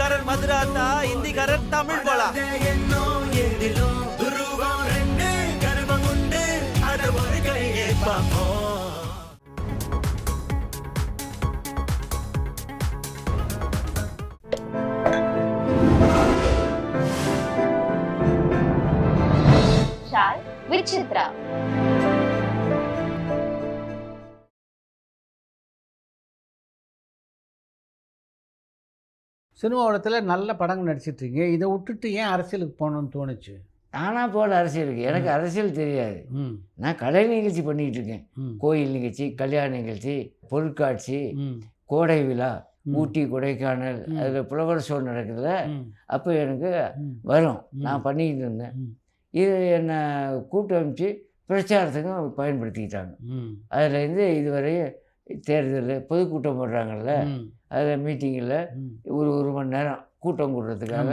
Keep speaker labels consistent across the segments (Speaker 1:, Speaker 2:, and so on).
Speaker 1: தமிழ்காரர் மதுராந்தா, இந்திக்காரர் தமிழ் போலா.
Speaker 2: விசித்ரா.
Speaker 3: சினிமா உலகத்தில் நல்ல படங்கள் நடிச்சிட்ருக்கீங்க. இதை விட்டுட்டு ஏன் அரசியலுக்கு போகணுன்னு தோணுச்சு?
Speaker 4: நானாக போகல அரசியலுக்கு. எனக்கு அரசியல் தெரியாது. நான் கலை நிகழ்ச்சி பண்ணிக்கிட்டு இருக்கேன். கோயில் நிகழ்ச்சி, கல்யாண நிகழ்ச்சி, பொருட்காட்சி, கோடை விழா, ஊட்டி, கொடைக்கானல், அதில் புலவர் ஷோ நடக்குதுல்ல, அப்போ எனக்கு வரும். நான் பண்ணிக்கிட்டு இருந்தேன். இது என்னை கூட்டு அமைச்சு பிரச்சாரத்துக்கும் பயன்படுத்திக்கிட்டாங்க. அதுலேருந்து இதுவரை தேர்தல் பொதுக்கூட்டம் போடுறாங்கல்ல, அதில் மீட்டிங்கில் ஒரு மணி நேரம் கூட்டம் கூடுறதுக்காக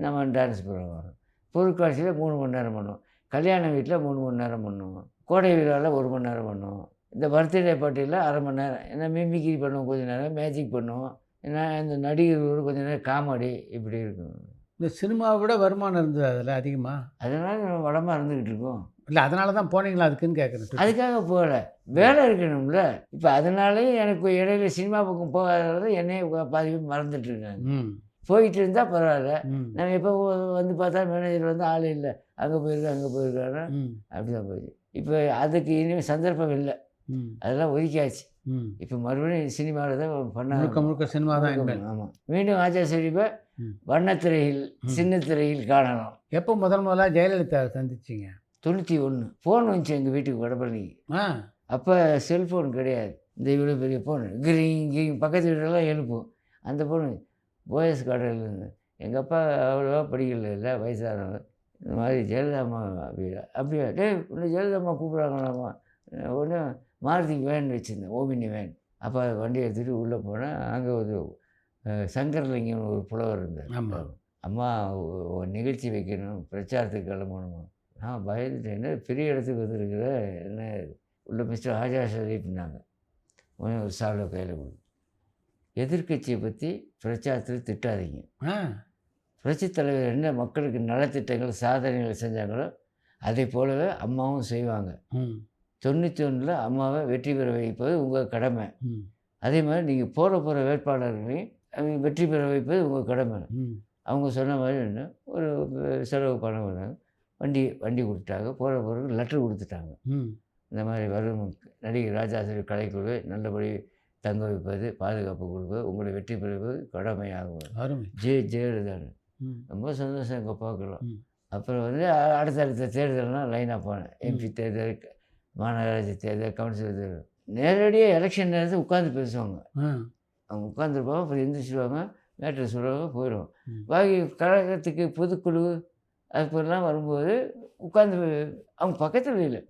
Speaker 4: நம்ம டான்ஸ் பண்ணுவோம். பொருட்காட்சியில் 3 மணி நேரம் பண்ணுவோம். கல்யாண வீட்டில் 3 மணி நேரம் பண்ணுவோம். கோடை விழாவில் 1 மணி நேரம் பண்ணுவோம். இந்த பர்த்டே பார்ட்டியில் அரை மணி நேரம். ஏன்னா மிமிக்ரி பண்ணுவோம், கொஞ்சம் நேரம் மேஜிக் பண்ணுவோம். ஏன்னா இந்த நடிகர்களோடு கொஞ்சம் நேரம் காமெடி, இப்படி இருக்கும்.
Speaker 3: இந்த சினிமாவை விட வருமானம் இருந்தது அதில் அதிகமாக.
Speaker 4: அதனால நம்ம வளமாக இருந்துக்கிட்டு இருக்கோம்.
Speaker 3: இல்லை, அதனால தான் போனீங்களா அதுக்குன்னு கேட்குறேன்.
Speaker 4: அதுக்காக போகல, வேலை இருக்கணும்ல. இப்போ அதனாலேயும் எனக்கு இடையில சினிமா பக்கம் போகாதது என்னையே பாதி மறந்துட்டு இருக்காங்க. போயிட்டு இருந்தால் பரவாயில்ல. நம்ம எப்போ வந்து பார்த்தா மேனேஜர் வந்து ஆள் இல்லை, அங்கே போயிருக்கேன் அங்கே போயிருக்காரு, அப்படி தான் போயிடுச்சு. இப்போ அதுக்கு இனிமேல் சந்தர்ப்பம் இல்லை, அதெல்லாம் ஒதுக்கியாச்சு. இப்போ மறுபடியும் சினிமாவில் தான் பண்ண
Speaker 3: முழுக்க சினிமா தான்.
Speaker 4: ஆமாம், மீண்டும் ஆச்சார ஷெரீஃபை வண்ணத்திரையில் சின்ன திரையில் காணலாம்.
Speaker 3: எப்போ முதல்ல ஜெயலலிதா சந்திச்சிங்க?
Speaker 4: 91 ஃபோன் வந்துச்சு எங்கள் வீட்டுக்கு வடபழனிக்கு. அப்போ செல்ஃபோன் கிடையாது. இந்த இவ்வளோ பெரிய ஃபோன் இங்கே பக்கத்து வீட்டெல்லாம் எழுப்பும். அந்த ஃபோனு போயஸ் கார்டில் இருந்து எங்கள் அப்பா அவ்வளோவா படிக்கல, இல்லை வயசானவங்க. இந்த மாதிரி ஜெயலலிதாம்மா அப்படியா இன்னும் ஜெயலலிதாம்மா கூப்பிட்றாங்களாம்மா. ஒன்று மாருதிக்கு வேன் வச்சுருந்தேன், ஓமினி வேன். அப்போ வண்டி எடுத்துகிட்டு உள்ளே போனேன். அங்கே ஒரு சங்கரலிங்கம் ஒரு புலவர் இருந்தார். அம்மா நிகழ்ச்சி வைக்கணும், பிரச்சாரத்துக்கு கிளம்பணுமா. நான் பயந்துட்டேன், என்ன பெரிய இடத்துக்கு வந்துருக்கிற, என்ன உள்ள மிஸ்டர் ஆஜா ஷரீஃப்னாங்க. ஒரு சாலை கையில் கொடு. எதிர்கட்சியை பற்றி பிரச்சாரத்தில் திட்டாதீங்க. புரட்சித் தலைவர் என்ன மக்களுக்கு நலத்திட்டங்கள் சாதனைகள் செஞ்சாங்களோ அதை போலவே அம்மாவும் செய்வாங்க. 91 அம்மாவை வெற்றி பெற வைப்பது உங்கள் கடமை. அதே மாதிரி நீங்கள் போகிற வேட்பாளர்களையும் வெற்றி பெற வைப்பது உங்கள் கடமை. அவங்க சொன்ன மாதிரி என்ன ஒரு செலவு பணம் வந்தாங்க, வண்டி கொடுத்தாங்க. போகிற லெட்டர் கொடுத்துட்டாங்க. இந்த மாதிரி வரும் நடிகர் ராஜாசிரி கலைக்குழு நல்லபடி தங்க வைப்பது, பாதுகாப்பு கொடுப்பது உங்களை வெற்றி பெறுவது கடமையாகும். ஜெயலலிதான்னு ரொம்ப சந்தோஷம் எங்கள் அப்பாவுக்கெல்லாம். அப்புறம் வந்து அடுத்தடுத்த தேர்தல்லாம் லைனாக போனேன். எம்பி தேர்தல், மாநகராட்சி தேர்தல், கவுன்சிலர் தேர்தல். நேரடியாக எலெக்ஷன் நேரத்தில் உட்காந்து பேசுவாங்க. அவங்க உட்காந்துருப்பாங்க, அப்புறம் எந்திரிச்சிடுவாங்க, மேட்ரு சொல்லுவாங்க, போயிடுவோம். பாக்கி கழகத்துக்கு பொதுக்குழு அதுப்பெல்லாம் வரும்போது உட்காந்து அவங்க பக்கத்தில் இல்லை,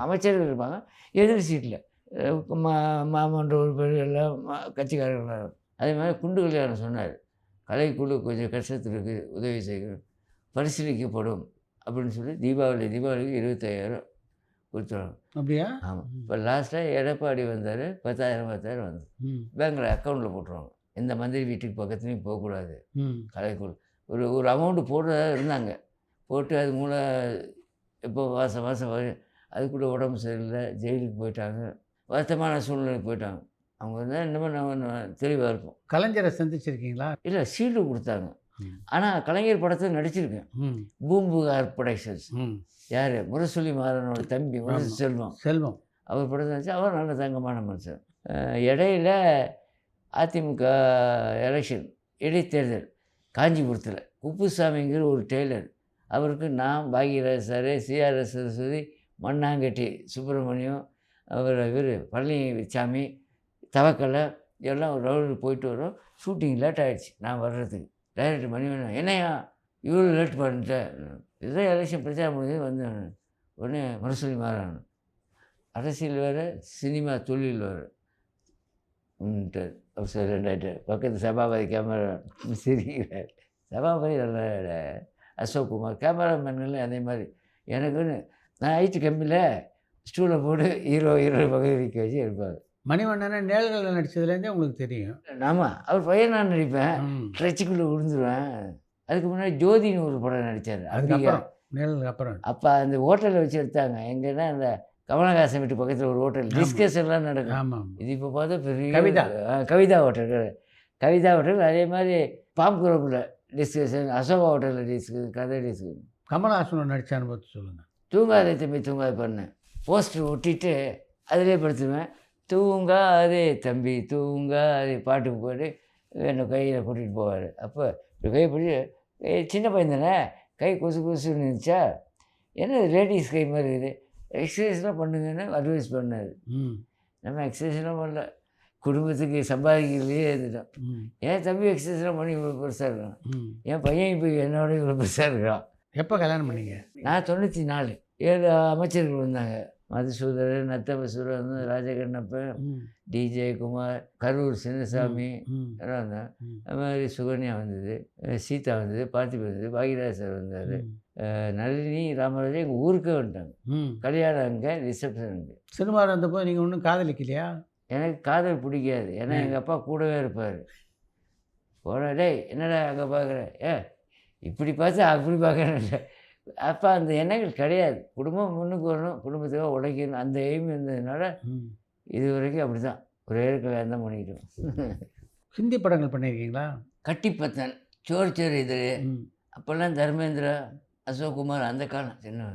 Speaker 4: அமைச்சர்கள் இருப்பாங்க, எதிர் சீட்டில் மாமன்ற உறுப்பினர்கள் எல்லாம் கட்சிக்காரர்கள். அதே மாதிரி குண்டு கல்யாணம் சொன்னார், கலைக்குழு கொஞ்சம் கஷ்டத்தில் இருக்குது, உதவி செய்யணும், பரிசீலிக்கப்படும் அப்படின்னு சொல்லி தீபாவளிக்கு 25,000 கொடுத்துருவாங்க.
Speaker 3: அப்படியா? ஆமாம்.
Speaker 4: இப்போ லாஸ்ட்டாக எடப்பாடி வந்தார், 10,000 வந்து பேங்கில் அக்கௌண்ட்டில் போட்டுருவாங்க. எந்த மந்திரி வீட்டுக்கு பக்கத்துலேயும் போகக்கூடாது. கலைக்குழு ஒரு அமௌண்ட்டு போடுறதா இருந்தாங்க, போட்டு அது மூலம் இப்போ மாதம் அதுக்குள்ளே உடம்பு சரியில்லை, ஜெயிலுக்கு போயிட்டாங்க, வருத்தமான சூழ்நிலைக்கு போயிட்டாங்க. அவங்க வந்து இன்னமும் நம்ம தெளிவாக இருக்கும்.
Speaker 3: கலைஞரை சந்திச்சிருக்கீங்களா? இல்லை,
Speaker 4: சீட்டு கொடுத்தாங்க. ஆனால் கலைஞர் படத்தில் நடிச்சிருக்கேன். பூம்புகார் ப்ரொடக்ஷன்ஸ். யார்? முரசொலி மாறனோட தம்பி செல்வம் அவர் படத்தில் நடிச்சு. அவர் நல்ல தங்கமான மனுஷன். இடையில அதிமுக எலெக்ஷன் இடைத்தேர்தல் காஞ்சிபுரத்தில் குப்புசாமிங்கிற ஒரு டெய்லர், அவருக்கு நான், பாக்யராஜ் சார், சிஆர்எஸ் சரஸ்வதி, மண்ணாங்கட்டி சுப்பிரமணியம், இவர் பழனிசாமி, தவக்கலை எல்லாம் ஒரு ரவுண்டு போயிட்டு வரோம். ஷூட்டிங் லேட் ஆகிடுச்சு நான் வர்றதுக்கு. டைரக்டர் மணிவண்ணன், என்னையா இவ்வளோ லேட் பண்ணிட்டேன், இதுதான் எலெக்ஷன் பிரச்சாரம் முடிஞ்சது வந்தேன். உடனே முரசொலி மாறன், அரசியல் வேறு சினிமா தொழில் வேறு சார் ரெண்டாயிட்டு பக்கத்து சபாபதி கேமரா சிரிக்கிறார். சபாபதி நல்ல அசோக் குமார் கேமராமேன்கள் அதே மாதிரி. எனக்குன்னு நான் ஐடி கம்பெனியில் ஸ்டூலை போட்டு ஹீரோ பகுதிக்கு வச்சு எடுப்பாங்க.
Speaker 3: மணிவண்ணனை நிழல்களில் நடிச்சதுலேருந்தே உங்களுக்கு தெரியும்.
Speaker 4: ஆமாம், அவர் பையன் நான் நடிப்பேன்,
Speaker 3: ம்.
Speaker 4: ட்ரெச்சுக்குள்ளே விழுந்துருவேன். அதுக்கு முன்னாடி ஜோதின்னு ஒரு படம் நடித்தார்.
Speaker 3: அதுக்கப்புறம் நிழலுக்கு அப்புறம்.
Speaker 4: அப்போ அந்த ஹோட்டலில் வச்சு எடுத்தாங்க. எங்கன்னா அந்த கமலஹாசன் வீட்டு பக்கத்தில் ஒரு ஹோட்டல் டிஸ்கஷன்லாம் நடக்கும்.
Speaker 3: ஆமாம்.
Speaker 4: இது இப்போ பார்த்தா பெரிய
Speaker 3: கவிதா.
Speaker 4: கவிதா ஹோட்டல். கவிதா ஹோட்டல் அதே மாதிரி பாம் குரூப்பில் டிஸ்கஷன், அசோகா ஹோட்டலில் டிஸ்கஷன், கதை டிஸ்கஷன்.
Speaker 3: கமலஹாசனோட நடித்த அனுபவத்தை சொல்லுங்கள்.
Speaker 4: தூங்காதே தம்பி தூங்காது பண்ணேன். போஸ்டர் ஒட்டிட்டு அதிலே படுத்துவேன். தூங்காதே தம்பி தூங்காதே பாட்டுக்கு போய்ட்டு என்னை கையில் கூட்டிகிட்டு போவார். அப்போ கை பிடிச்சி, சின்ன பையன் தானே, கை கொசு கொசுன்னு இருந்துச்சா, என்ன லேடிஸ் கை மாதிரி இருக்குது, எக்ஸசைஸ்லாம் பண்ணுங்கன்னு அட்வைஸ் பண்ணார். நம்ம எக்ஸசைஸ்லாம் பண்ணல, குடும்பத்துக்கு சம்பாதிக்கிறதுலேயே இருந்துட்டோம். என் தம்பி எக்ஸசைஸ்லாம் பண்ணி இவ்வளோ பெருசாக இருக்கான். என் பையன் இப்போ என்னோட இவ்வளோ பெருசாக இருக்கான்.
Speaker 3: எப்போ கல்யாணம் பண்ணீங்க?
Speaker 4: நான் 94. 7 அமைச்சர்கள் வந்தாங்க. மதுசூதரன், நத்தபசுரன், ராஜகண்ணப்பன், டிஜே குமார், கரூர் சின்னசாமி எல்லாம் வந்தாங்க. அது மாதிரி சுகன்யா வந்தது, சீதா வந்தது, பார்த்திபன் வந்தது, பாகியராஜ் சார் வந்தார், நளினி, ராமராஜா எங்கள் ஊருக்கே வந்துட்டாங்க. கல்யாணம் அங்கே, ரிசப்ஷன் அங்கே.
Speaker 3: சினிமாவில் வந்தப்போ நீங்கள் ஒன்றும் காதலிக்கலையா?
Speaker 4: எனக்கு காதல் பிடிக்காது. ஏன்னா எங்கள் அப்பா கூடவே இருப்பார். போன டேய் என்னடா அங்கே பார்க்குற, இப்படி பார்த்தா அப்படி பார்க்குறேன். அப்போ அந்த எண்ணங்கள் கிடையாது. குடும்பம் முன்னுக்கு வரணும், குடும்பத்துக்காக உழைக்கணும், அந்த எய்ம் இருந்ததுனால இது வரைக்கும் அப்படி தான் ஒரே கல்யாணம் தான் பண்ணிக்கிட்டோம்.
Speaker 3: ஹிந்தி படங்கள் பண்ணியிருக்கீங்களா?
Speaker 4: கட்டிப்பத்தன், சோர் சோர் இது, அப்போல்லாம் தர்மேந்திரா, அசோக்குமார், அந்த காலம் சின்ன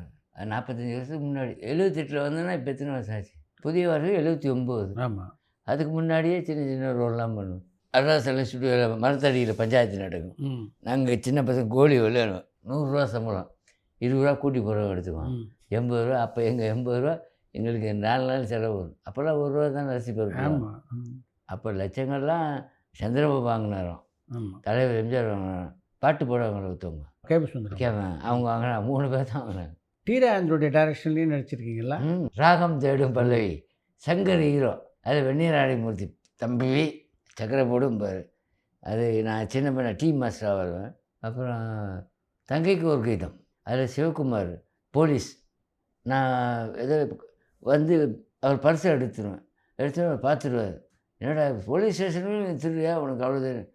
Speaker 4: 45 வருஷத்துக்கு முன்னாடி. 78 வந்தோன்னா இப்போ எத்தனை வருஷம் ஆச்சு? புதிய வருஷம் 79.
Speaker 3: ஆமாம்.
Speaker 4: அதுக்கு முன்னாடியே சின்ன சின்ன ரோல்லாம் பண்ணுவோம். அருணாசலம் ஸ்டுடியோவில் மரத்தடியில் பஞ்சாயத்து நடக்கும். நாங்கள் சின்ன பசங்க கோலி விளையாடுவோம். 100 ரூபா சம்பளம், 20 ரூபா கூட்டி போகிறவங்க எடுத்துக்குவோம். 80 ரூபா. அப்போ எங்கள் 80 ரூபா எங்களுக்கு 4 நாள் செலவு வரும். அப்போல்லாம் 1 ரூபா தான் அரிசி பருப்பு. அப்போ லட்சங்கள்லாம் சந்திரபாபு வாங்கினாரோம், தலைவர் எம்ஜிஆர் வாங்கினாரோம், பாட்டு போடுவாங்கள ஒருத்தவங்க அவங்க வாங்கினா 3 பேர் தான் வாங்கினாங்க.
Speaker 3: டி ராஜேந்திரோடைய டைரக்ஷன்லேயும் நடிச்சிருக்கீங்களா?
Speaker 4: ராகம் தேடும் பல்லவி, சங்கர் ஹீரோ. அது வெந்நீர் ஆடிமூர்த்தி தம்பி சக்கரை போடும் பாரு. அது நான் சின்ன பையனை டீம் மாஸ்டராக வருவேன். அப்புறம் தங்கைக்கு ஒரு கீதம், அதில் சிவகுமார் போலீஸ். நான் ஏதோ வந்து அவர் பர்ஸை எடுத்துருவேன், எடுத்துட்டு பார்த்துருவார். என்னடா போலீஸ் ஸ்டேஷன்லையும் திருவியா உனக்கு அவ்வளோ இல்லை,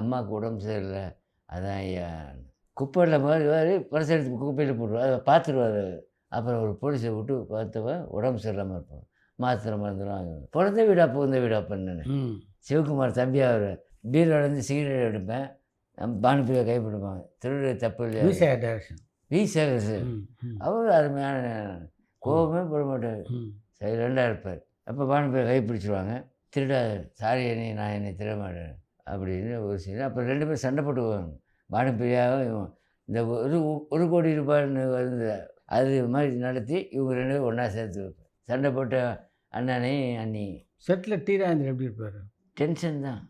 Speaker 4: அம்மாவுக்கு உடம்பு சரியில்லை, அதான் ஐயா குப்பையில் மாதிரி பர்ஸ் எடுத்து குப்பையில் போட்டுருவார். அதை பார்த்துருவார். அப்புறம் ஒரு போலீஸை விட்டு பார்த்தவன் உடம்பு சரியில்லாமல் இருப்பான், மாத்திரை மருந்துலாம் பிறந்த வீடா புகுந்த வீடா பண்ணேன்னு. சிவகுமார் தம்பியாக அவர் பீரோலேருந்து சிகரெட் எடுப்பேன், பானுப்பிரியா கைப்பிடிப்பாங்க, திருவிழா தப்பு இல்லையா டைரக்ஷன் வி சேகர் சார். அவர் அருமையான கோபமே போட மாட்டார், சைலண்டாக இருப்பார். அப்போ பானுப்பிரியா கைப்பிடிச்சிருவாங்க, திருடாது சாரி அண்ணி நான் என்னை திட மாட்டேன் அப்படின்னு ஒரு சீன். அப்புறம் 2 பேரும் சண்டை போட்டுக்குவாங்க. பானுப்பிரியாவும் இந்த 1 கோடி ரூபாய்னு வந்து அது மாதிரி நடத்தி இவங்க 2 பேரும் ஒன்றா சேர்த்து வைப்பேன். சண்டை போட்ட அண்ணனே அண்ணி.
Speaker 3: செட்டில் டி ராஜேந்தர் எப்படி இருப்பார்?
Speaker 4: டென்ஷன் தான்,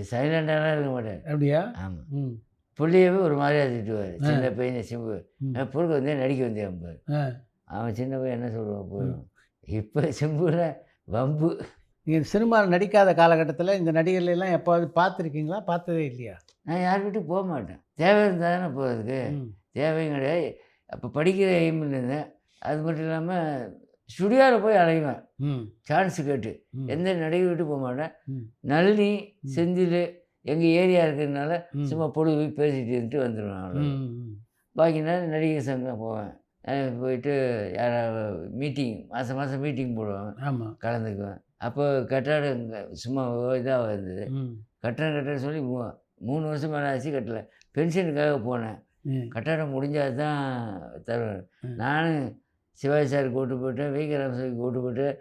Speaker 4: சைலண்டாலாம் இருக்க மாட்டார்.
Speaker 3: அப்படியா?
Speaker 4: ஆமாம். புள்ளியவே ஒரு மாதிரியாக திட்டுவார். சின்ன பையன் சிம்பு பொருள் வந்தே நடிக்க வந்தேன் பாரு. அவன் சின்ன பையன் என்ன சொல்லுவான் போயிடும். இப்போ சிம்புல வம்பு.
Speaker 3: நீங்கள் சினிமாவில் நடிக்காத காலகட்டத்தில் இந்த நடிகர்களெல்லாம் எப்போது பார்த்துருக்கீங்களா? பார்த்ததே இல்லையா?
Speaker 4: நான் யார் வீட்டுக்கு போக மாட்டேன். தேவை இருந்தால் தானே போகிறதுக்கு, தேவையும் கிடையாது. அப்போ படிக்கிற எய்மில் இருந்தேன். அது மட்டும் இல்லாமல் ஸ்டுடியோவில் போய் அலைவேன் சான்ஸு கேட்டு. எந்த நடிகை விட்டு போக மாட்டேன். நளினி, செந்தில் எங்கள் ஏரியா இருக்கிறதுனால சும்மா பொழுது பேசிட்டு இருந்துட்டு வந்துடுவேன். அவ்வளோ. பாக்கி நேரம் நடிகர் சங்கம் போவேன். போயிட்டு யாராவது மீட்டிங் மாதம் மாதம் மீட்டிங் போடுவாங்க. ஆமாம், கலந்துக்குவேன். அப்போ கட்டடம் சும்மா இதாக இருந்தது. கட்டடம் சொல்லி 3 வருஷம் மேலே ஆச்சு கட்டலை. பென்ஷனுக்காக போனேன். கட்டடம் முடிஞ்சால் தான் தருவேன். நானும் சிவாஜி சாருக்கு ஓட்டு போட்டேன், வி கே ராமசாமிக்கு ஓட்டு போட்டேன்,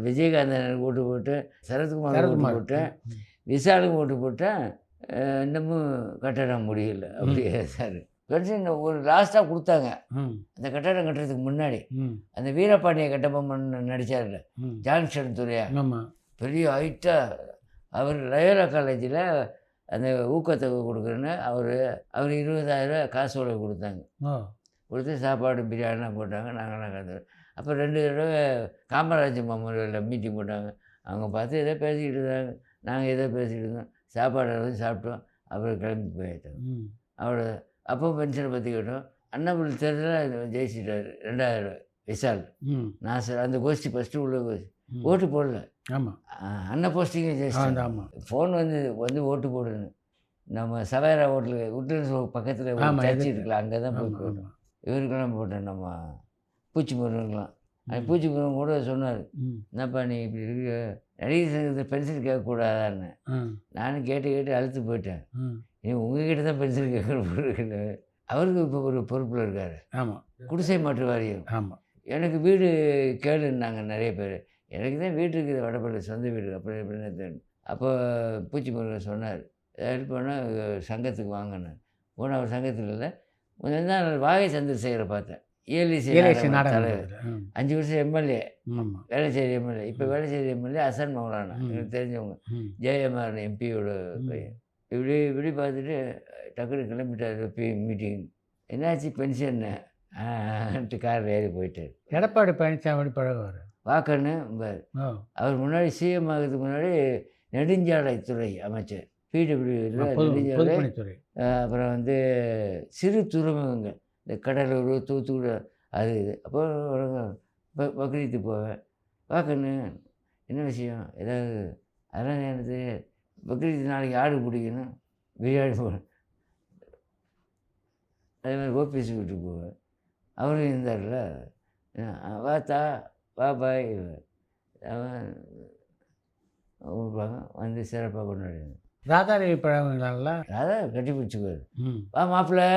Speaker 4: விஜயகாந்தனுக்கு ஓட்டு போட்டேன், சரத்குமார் ஓட்டு போட்டேன், விஷாலுக்கு ஓட்டு போட்டேன். இன்னமும் கட்டடம் முடியல. அப்படியே சார் பென்ஷன் ஒரு லாஸ்ட்டாக கொடுத்தாங்க. அந்த கட்டடம் கட்டுறதுக்கு முன்னாடி அந்த வீரபாண்டிய கட்டபொம்மன் நடித்தார்ல, ஜான்சன் துறையா, பெரிய ஹைட்டாக. அவர் லயோலா காலேஜில் அந்த ஊக்கத்தொகை கொடுக்குறேன்னு அவர் 20,000 காசு உதவி கொடுத்தாங்க. கொடுத்து சாப்பாடு பிரியாணிலாம் போட்டாங்க. நாங்கள்லாம் கலந்து. அப்போ 2 தடவை காமராஜ் மெமோரியலில் மீட்டிங் போட்டாங்க. அவங்க பார்த்து எதோ பேசிக்கிட்டு இருந்தாங்க, நாங்கள் எதோ பேசிக்கிட்டு இருந்தோம். சாப்பாடு வந்து சாப்பிட்டோம், அப்புறம் கிளம்பி போயிட்டோம். அவ்வளோ. அப்போ பென்ஷனை பற்றி கேட்டோம். அண்ணாமலை தேர்தலில் ஜெயிச்சிட்டார் 2000 விஷால். நான் சார் அந்த கோஷ்டி ஃபஸ்ட்டு உள்ள கோஷ்டி ஓட்டு போடல.
Speaker 3: ஆமாம்
Speaker 4: அண்ணன் போஸ்டிங்கே ஜெயிச்சிட்டாங்க.
Speaker 3: ஆமாம்
Speaker 4: ஃபோன் வந்து ஓட்டு போடுன்னு நம்ம சவேரா ஹோட்டலு உட்லண்ட்ஸ் பக்கத்தில் ஒரு
Speaker 3: ஆமா,
Speaker 4: சர்ச்
Speaker 3: எதிர்க்க.
Speaker 4: இருக்குல்ல, அங்கே தான் போய்
Speaker 3: ஆமாம்
Speaker 4: போட்டோம்.
Speaker 3: ஆமாம்
Speaker 4: இவருக்கெல்லாம் போட்டேன், நம்ம பூச்சி முருகனுக்கெல்லாம். அது பூச்சி முருகன் கூட சொன்னார்,
Speaker 3: ம்
Speaker 4: என்னப்பா நீ இப்படி இருக்க, நடிகர் சங்கத்தில் பென்சில் கேட்கக்கூடாதான்னு.
Speaker 3: ம்
Speaker 4: நானும் கேட்டு அழுத்து போயிட்டேன்.
Speaker 3: ம்
Speaker 4: நீ உங்ககிட்ட தான் பென்சில் கேட்கணும். அவருக்கு இப்போ ஒரு பொறுப்பில் இருக்கார்,
Speaker 3: ஆமாம்
Speaker 4: குடிசை மாற்று வாரியம்.
Speaker 3: ஆமாம்
Speaker 4: எனக்கு வீடு கேளுன்னாங்க நிறைய பேர். எனக்கு தான் வீடு இருக்குது வடபள்ளி, சொந்த வீடு. அப்புறம் எப்படின்னு தெரியும். அப்போ பூச்சி முருகன் சொன்னார், ஹெல்ப் பண்ணால் சங்கத்துக்கு வாங்கினேன். போன அவர் சங்கத்தில் இல்லை, கொஞ்சம் தான் வாகை சந்திரசேகரை பார்த்தேன்.
Speaker 3: ஏலேசி
Speaker 4: ஏலிசி
Speaker 3: நாடகம்
Speaker 4: தலைவர். 5 வருஷம் எம்எல்ஏ,
Speaker 3: ஆமாம்
Speaker 4: வேளச்சேரி எம்எல்ஏ. இப்போ வேளச்சேரி எம்எல்ஏ ஹசன் மௌலானா, எனக்கு தெரிஞ்சவங்க.
Speaker 3: ம்
Speaker 4: ஜெயமாறன் எம்பியோட பையன். இப்படி பார்த்துட்டு டக்குனு கிளம்பிட்டார் மீட்டிங். என்னாச்சு பென்ஷன்னு காரில் ஏறி போயிட்டார்.
Speaker 3: எடப்பாடி பழனிசாமி பழகுவார்.
Speaker 4: வாக்கன்னு
Speaker 3: ஓ
Speaker 4: அவர் முன்னாடி சிஎம் ஆகிறதுக்கு முன்னாடி நெடுஞ்சாலைத்துறை அமைச்சர், பிடபிள்யூவில் நெடுஞ்சாலை.
Speaker 3: பொதுப்பணித்துறை.
Speaker 4: அப்புறம் வந்து சிறு துறைமுகங்கள், இந்த கடலூர், தூத்துக்குடி, அது இது. அப்போ பக்ரீத்து போவேன். வாக்கன்னு என்ன விஷயம் ஏதாவது, அதெல்லாம் எனக்கு பக்ரீத்து நாளைக்கு ஆடு பிடிக்கணும், பிரியாணி போகணும். அதே மாதிரி ஓபிஎஸ் வீட்டுக்கு போவேன், அவரும் இருந்தார்ல. வாத்தா வா பாய் அவன் கூப்பிடுவாங்க, வந்து சிறப்பாக கொண்டாடுவாங்க.
Speaker 3: ராதாரவி பழகுவீங்களா?
Speaker 4: அதான் கட்டி பிடிச்சிக்குவார்.
Speaker 3: ம்
Speaker 4: வா மாப்பிள்ளை.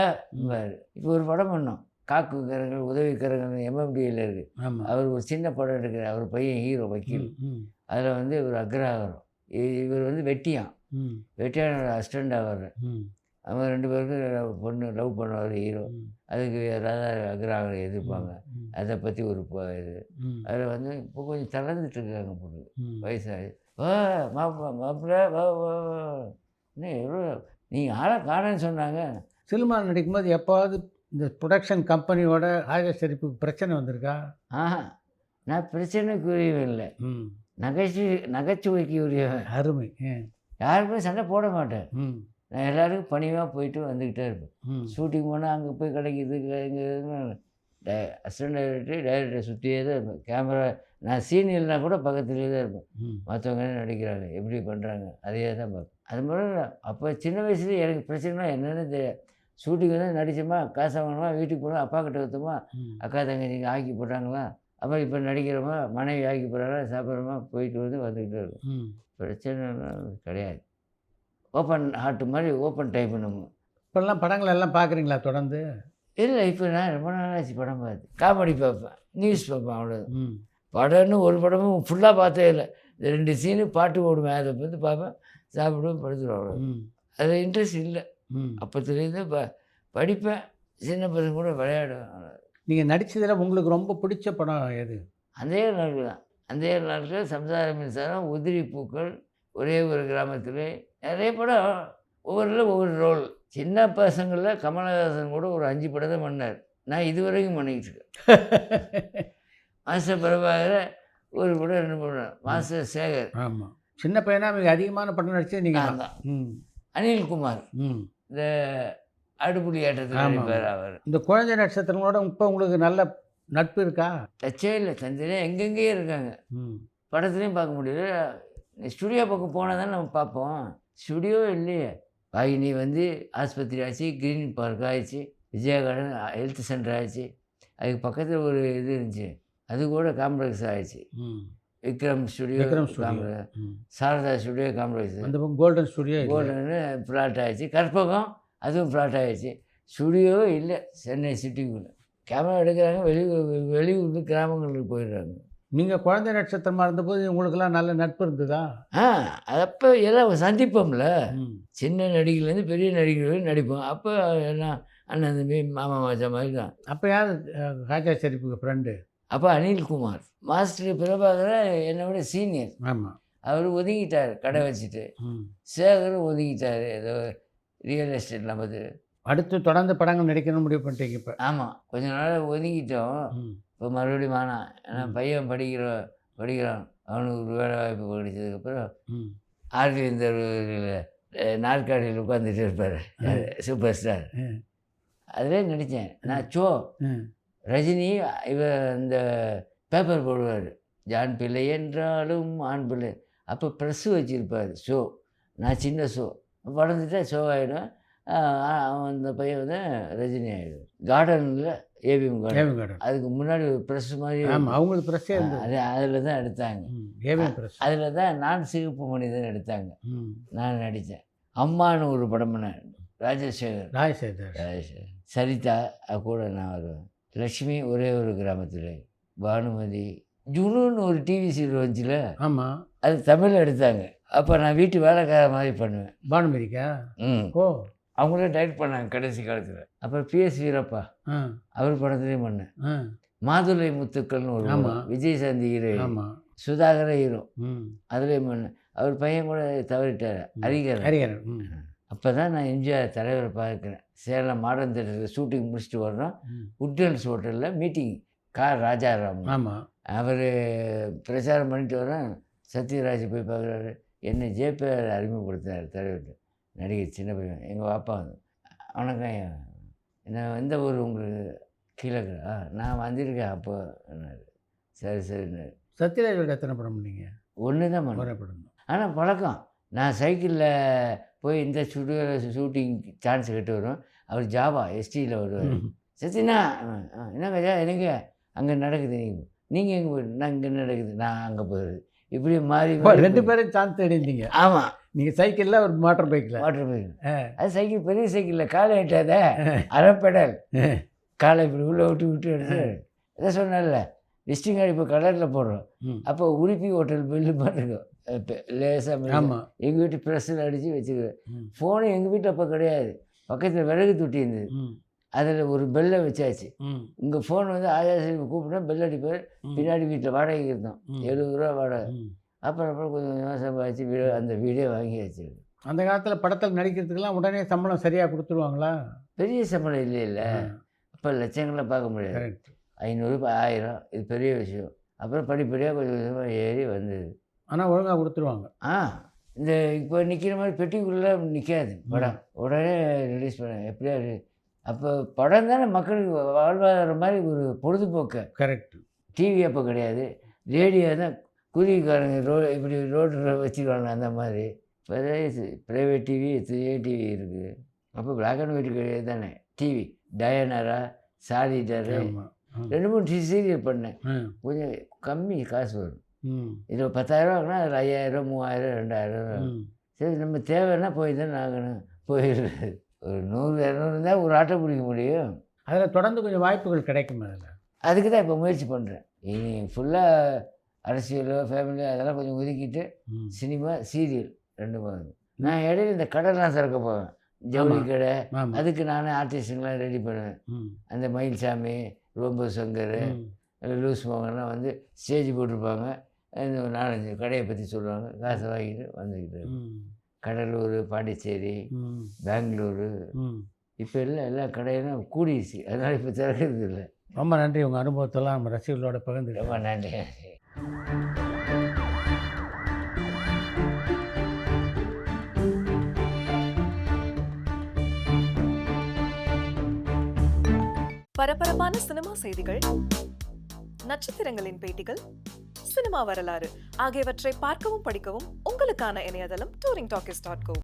Speaker 4: இப்போ ஒரு படம் பண்ணோம், காக்குக்கரங்கள் உதவிக்கரங்கள், எம்எம்டியில் இருக்குது.
Speaker 3: ஆமாம்
Speaker 4: அவர் ஒரு சின்ன படம் எடுக்கிறார், அவர் பையன் ஹீரோ வக்கீல்.
Speaker 3: ம்
Speaker 4: அதில் வந்து ஒரு அக்ரஹாரம், இவர் வந்து வெட்டியான்,
Speaker 3: ம்
Speaker 4: வெட்டியான அசிஸ்டண்ட் ஆவார்.
Speaker 3: ம்
Speaker 4: அவங்க 2 பேருக்கும் பொண்ணு லவ் பண்ணுவார் ஹீரோ.
Speaker 3: ம்
Speaker 4: அதுக்கு ராதா அக்ரஹாரம் எதிர்ப்பாங்க.
Speaker 3: ம்
Speaker 4: அதை பற்றி ஒரு இது.
Speaker 3: ம்
Speaker 4: அதில் வந்து இப்போ கொஞ்சம் தளர்ந்துட்டு இருக்காங்க பொண்ணு,
Speaker 3: ம்
Speaker 4: வயசாகி. வா மாப்பிள்ளை வா வா வா. என்ன எவ்வளோ நீங்கள் ஆளை காணன்னு சொன்னாங்க.
Speaker 3: சினிமா நடிக்கும்போது எப்போவாவது இந்த ப்ரொடக்ஷன் கம்பெனியோட ஆயுதரிப்புக்கு பிரச்சனை வந்திருக்கா?
Speaker 4: ஆஹா, நான் பிரச்சனைக்குரியவன் இல்லை,
Speaker 3: ம்
Speaker 4: நகைச்சுவைக்கு உரியவன்.
Speaker 3: அருமை.
Speaker 4: யாருக்குமே சண்டை போட மாட்டேன்.
Speaker 3: ம்
Speaker 4: நான் எல்லாருக்கும் பணிவாக போயிட்டு வந்துக்கிட்டே இருப்பேன்.
Speaker 3: ம்
Speaker 4: ஷூட்டிங் போனால் அங்கே போய் கிடைக்கிது இங்கே அசிஸ்டன்ட் டைரக்டரை சுற்றியே தான் இருப்பேன். கேமரா நான் சீன் இல்லைனா கூட பக்கத்துலேயே தான் இருப்பேன்.
Speaker 3: ம்
Speaker 4: மற்றவங்க என்ன நடிக்கிறாங்க, எப்படி பண்ணுறாங்க, அதையே தான் பார்ப்பேன். அது மாதிரி அப்போ சின்ன வயசுலேயே எனக்கு பிரச்சனைனா என்னென்னு தெரியாது. ஷூட்டிங் வந்து நடித்தோமா, காசு வாங்கணுமா, வீட்டுக்கு போனோம், அப்பா கிட்ட வைத்தோமா,
Speaker 3: ம்
Speaker 4: அக்கா தங்கச்சிங்க ஆக்கி போட்டாங்களா, அப்புறம் இப்போ நடிக்கிறோமா, மனைவி ஆக்கி போகிறாங்களா, சாப்பிட்றோமா, போயிட்டு வந்துக்கிட்டே இருக்கும்.
Speaker 3: ம்
Speaker 4: பிரச்சனைலாம் கிடையாது. ஓப்பன் ஹார்ட் மாதிரி ஓப்பன் டைப் நம்ம.
Speaker 3: இப்போல்லாம் படங்கள் எல்லாம் பார்க்குறீங்களா தொடர்ந்து?
Speaker 4: இல்லை, இப்போ நான் ரொம்ப நாளாச்சு படம் பார்த்து. காமெடி பார்ப்பேன், நியூஸ் பார்ப்பேன், அவ்வளோ.
Speaker 3: ம்
Speaker 4: படம்னு ஒரு படமும் ஃபுல்லாக பார்த்தே இல்லை. இந்த 2 சீனு பாட்டு ஓடுவேன், அதை வந்து பார்ப்பேன், சாப்பிடுவேன், படுத்துருவேன், அவ்வளோ.
Speaker 3: ம்
Speaker 4: அதில் இன்ட்ரெஸ்ட் இல்லை.
Speaker 3: ம்
Speaker 4: அப்போத்துலேருந்து படிப்பேன், சின்ன பசங்க கூட விளையாடுவேன், அவ்வளோ.
Speaker 3: நீங்கள் நடித்ததில் உங்களுக்கு ரொம்ப பிடிச்ச படம் எது?
Speaker 4: அதே நாட்கள் தான், அதே நாட்கள் சம்சார மின்சாரம், உதிரி பூக்கள், ஒரே ஒரு கிராமத்தில், நிறைய படம், ஒவ்வொரு ரோல். சின்ன பசங்களில் கமலஹாசன் கூட ஒரு 5 படம் தான் பண்ணார். நான் இதுவரைக்கும் பண்ணிக்கிட்டு இருக்கேன். மாஸ்டர் பிரபாகர ஒரு படம் 2 படம், மாஸ்டர் சேகர்.
Speaker 3: ஆமாம், சின்ன பையனா மிக அதிகமான படம் நடிச்சது நீங்கள்
Speaker 4: தான்.
Speaker 3: ம்
Speaker 4: அனில்குமார்,
Speaker 3: ம்
Speaker 4: இந்த அடுப்புடி ஏற்றத்தில் நடிப்பார் அவர்.
Speaker 3: இந்த குழந்தை நட்சத்திரங்களோட இப்போ உங்களுக்கு நல்ல நட்பு இருக்கா?
Speaker 4: டச்சே இல்லை, தந்திரியாக எங்கெங்கேயே இருக்காங்க.
Speaker 3: ம்
Speaker 4: படத்துலையும் பார்க்க முடியல. ஸ்டுடியோ பக்கம் போனால் தான் நம்ம பார்ப்போம், ஸ்டுடியோ இல்லையே. வாகினி வந்து ஆஸ்பத்திரி ஆச்சு, க்ரீன் பார்க் ஆயிடுச்சு, விஜயா கார்டன் ஹெல்த் சென்டர் ஆயிடுச்சு, அதுக்கு பக்கத்தில் ஒரு இது இருந்துச்சு, அது கூட காம்ப்ளெக்ஸ் ஆயிடுச்சு.
Speaker 3: ம்
Speaker 4: விக்ரம் ஸ்டுடியோ காம்ப்ளெக்ஸ்,
Speaker 3: ம்
Speaker 4: சாரதா ஸ்டுடியோ காம்ப்ளெக்ஸ்,
Speaker 3: அந்த பக்கம் கோல்டன் ஸ்டுடியோ
Speaker 4: கோல்டன்னு ஃப்ளாட் ஆயிடுச்சு, கற்பகம் அதுவும் ஃப்ளாட் ஆகிடுச்சு. ஸ்டுடியோவே இல்லை சென்னை சிட்டிக்குள்ளே. கேமரா எடுக்கிறாங்க, வெளியூர் கிராமங்களுக்கு போயிடுறாங்க.
Speaker 3: நீங்கள் குழந்தை நட்சத்திரமாக இருந்தபோது உங்களுக்கெல்லாம் நல்ல நட்பு இருந்ததா?
Speaker 4: அப்போ எல்லாம் சந்திப்போம்ல,
Speaker 3: ம்
Speaker 4: சின்ன நடிகர்லேருந்து பெரிய நடிகர்கள் நடிப்போம். அப்போ எல்லாம் அண்ணன் தம்பி மாமா மாச்சா மாதிரி தான்.
Speaker 3: அப்போ யார் ராஜா ஷெரீஃபுக்கு ஃப்ரெண்டு?
Speaker 4: அப்போ அனில்குமார். மாஸ்டர் பிரபாகர என்னை விட சீனியர்.
Speaker 3: ஆமாம்,
Speaker 4: அவர் ஒதுங்கிட்டார் கடை வச்சுட்டு.
Speaker 3: ம்
Speaker 4: சேகரும் ஒதுங்கிட்டார், ஏதோ ரியல் எஸ்டேட்லாம் பார்த்து.
Speaker 3: அடுத்து தொடர்ந்து படங்கள் நடிக்கணும்னு முடிவு பண்ணிட்டீங்க இப்போ?
Speaker 4: ஆமாம், கொஞ்ச நாள் ஒதுங்கிட்டோம்.
Speaker 3: ம்
Speaker 4: இப்போ மறுபடியும் வேணாம், ஏன்னா பையன் படிக்கிறான், அவனுக்கு ஒரு வேலை வாய்ப்பு கிடைச்சதுக்கப்புறம்
Speaker 3: ம்
Speaker 4: ஆர்டி இந்த நாற்காலியில் உட்காந்துட்டு இருப்பார் சூப்பர் ஸ்டார், அதிலே நடித்தேன் நான். ஷோ
Speaker 3: ம்
Speaker 4: ரஜினி இவர் இந்த பேப்பர் போடுவார், ஜான் பிள்ளை என்றாலும் ஆண் பிள்ளை. அப்போ ப்ரெஸ்ஸு வச்சுருப்பார் ஷோ. நான் சின்ன ஷோ வளர்ந்துட்டா ஷோ ஆகிடும். அந்த பையன் வந்து ரஜினி ஆகிடும். கார்டனில் ஏவிஎம் கார்டன், அதுக்கு முன்னாடி ஒரு ப்ரெஸ் மாதிரி
Speaker 3: அவங்களுக்கு ப்ரெஸ்ஸே இருந்தது.
Speaker 4: அதில் தான் எடுத்தாங்க.
Speaker 3: AVM press.
Speaker 4: அதில் தான் நான் சிகப்பு மனிதன் எடுத்தாங்க. நான் நடித்தேன். அம்மானு ஒரு படம் பண்ணேன். ராஜசேகர், சரிதா கூட நான் வருவேன். லக்ஷ்மி ஒரே ஒரு கிராமத்தில், பானுமதி, ஜுனுன்னு ஒரு டிவி சீரியல் வந்துச்சுல. ஆமாம், அது தமிழில் எடுத்தாங்க. அப்போ நான் வீட்டு வேலைக்கார மாதிரி பண்ணுவேன். பானுமதிக்கா? ஓ, அவங்களே டைரக்ட் பண்ணாங்க கடைசி காலத்தில். அப்புறம் பிஎஸ் வீரப்பா, அவர் படத்துலேயும் பண்ணேன். மாதுளை முத்துக்கள்னு ஒரு விஜய் சாந்தி ஹீரோ, சுதாகர ஹீரோ, அதுலேயும் பண்ணேன். அவர் பையன் கூட தவறிட்டார், ஹரிகரன். அப்போ தான் நான் எம்ஜிஆர் தலைவரை பார்க்குறேன். சேலம் மாடர்ன் தேட்டரில் ஷூட்டிங் முடிச்சுட்டு வர்றோம். உட்ஹெல்ஸ் ஹோட்டலில் மீட்டிங். ராஜாராம். ஆமாம், அவர் பிரச்சாரம் பண்ணிட்டு வரோம். சத்யராஜ் போய் பார்க்குறாரு. என்னை ஜேபிஆர் அறிமுகப்படுத்தினார் தலைவர்கிட்ட. நடிகர் சின்ன பையன், எங்கள் பாப்பா வந்து, வணக்கம், என்ன எந்த ஊர் உங்களுக்கு? கீழே நான் வந்திருக்கேன் அப்போ. சரி சரிண்ணார்.
Speaker 3: சத்யராஜோட எத்தனை படம் பண்ணீங்க?
Speaker 4: ஒன்று தான் படம். ஆனால் பழக்கம். நான் சைக்கிளில் போய் இந்த ஷூட்டிங் சான்ஸ் கேட்டு வரும். அவர் ஜாவா எஸ்டியில் வருவார். சத்தினா என்னங்க எனக்கு அங்கே நடக்குது, நீங்கள் எங்கே போய்? நான் இங்கே நடக்குது, நான் அங்கே போயிடுது. இப்படி மாறி
Speaker 3: 2 பேரும் சான்ஸ் தேடிந்தீங்க.
Speaker 4: ஆமாம்,
Speaker 3: நீங்கள் சைக்கிளில் ஒரு மோட்டர் பைக்கில்.
Speaker 4: அது சைக்கிள் பெரிய சைக்கிளில் காலை எட்டாத அரைப்படல் காலை இப்படி உள்ளே விட்டு எடுத்து எதை சொன்னால விசிட்டிங் கார்டு இப்போ கலரில் போடுறோம். அப்போ உடுப்பி ஹோட்டல் பில்லு பண்ணிருக்கோம் லேசாக. ஆமாம், எங்கள் வீட்டு ப்ரெஸ்ஸில் அடித்து வச்சுக்கிறேன். ஃபோனு எங்கள் வீட்டில் அப்போ கிடையாது. பக்கத்தில் விறகு தொட்டி இருந்தது, அதில் ஒரு பெல்லை வச்சாச்சு. உங்கள் ஃபோன் வந்து ஆயாசி கூப்பிட்டா பெல் அடிப்பார். பின்னாடி வீட்டில் வாடகைக்கு இருந்தோம், 70 ரூபா வாடகை. அப்புறம் கொஞ்சம் கொஞ்சம் சம்பாதிச்சு அந்த வீடே வாங்கியாச்சு.
Speaker 3: அந்த காலத்தில் படத்தில் நடிக்கிறதுக்கெல்லாம் உடனே சம்பளம் சரியாக கொடுத்துருவாங்களா?
Speaker 4: பெரிய சம்பளம் இல்லை. அப்போ லட்சங்களில் பார்க்க முடியாது. 500, 1000 இது பெரிய விஷயம். அப்புறம் படிப்படியாக கொஞ்சம் கொஞ்சமாக ஏறி வந்தது.
Speaker 3: ஆனால் ஒழுங்காக கொடுத்துருவாங்க.
Speaker 4: இந்த இப்போ நிற்கிற மாதிரி பெட்டிக்குள்ளே நிற்காது படம். உடனே ரிலீஸ் பண்ண எப்படியா. அப்போ படம் தானே மக்களுக்கு வாழ்வாதார மாதிரி ஒரு பொழுதுபோக்கு.
Speaker 3: கரெக்ட். டிவி
Speaker 4: அப்போ கிடையாது, ரேடியோ தான். குருவிக்காரங்க இப்படி ரோட்டில் வச்சுருவாங்க அந்த மாதிரி. இப்போ ப்ரைவேட் டிவி, டிவி இருக்குது. அப்போ பிளாக் அண்ட் ஒயிட் கிடையாது தானே டிவி. டயனரா, சாலிடரு, 2-3 சீரியல் பண்ணேன். கொஞ்சம் கம்மி காசு வரும். இதில் 10,000 வாங்கினா அதில் 5,000, 3,000, 2,000. சரி, நம்ம தேவைன்னா போய் தான் ஆகணும். போயிடுறது. ஒரு 100-200 தான் ஒரு ஆட்டோ பிடிக்க முடியும்.
Speaker 3: அதில் தொடர்ந்து கொஞ்சம் வாய்ப்புகள் கிடைக்கும். அதில்
Speaker 4: அதுக்கு தான் இப்போ முயற்சி பண்ணுறேன். இனி ஃபுல்லாக அரசியலோ ஃபேமிலியோ அதெல்லாம் கொஞ்சம் ஒதுக்கிட்டு சினிமா, சீரியல் 2 போகுது. நான் இடையில இந்த கடைலாம் திறக்க போவேன், ஜவுளி கடை. அதுக்கு நானே ஆர்டிஸ்டுங்களாம் ரெடி பண்ணுவேன். அந்த மயில்சாமி, ரோம்போ சங்கர், லூஸ் மோகன்லாம் வந்து ஸ்டேஜ் போட்டிருப்பாங்க. இந்த 4-5 கடையை பற்றி சொல்லுவாங்க. காசை வாங்கிட்டு வந்துக்கிட்டு. கடலூர், பாண்டிச்சேரி, பெங்களூரு, இப்போ எல்லா கடையிலும் கூடிடுச்சு. அதனால் இப்போ திறக்கிறது இல்லை.
Speaker 3: ரொம்ப நன்றி. உங்கள் அனுபவத்தெல்லாம் நம்ம ரசிகர்களோட பகிர்ந்து.
Speaker 4: ரொம்ப நன்றி.
Speaker 2: பரபரப்பான சினிமா செய்திகள், நட்சத்திரங்களின் பேட்டிகள், சினிமா வரலாறு ஆகியவற்றை பார்க்கவும் படிக்கவும் உங்களுக்கான இணையதளம் touringtalkies.co.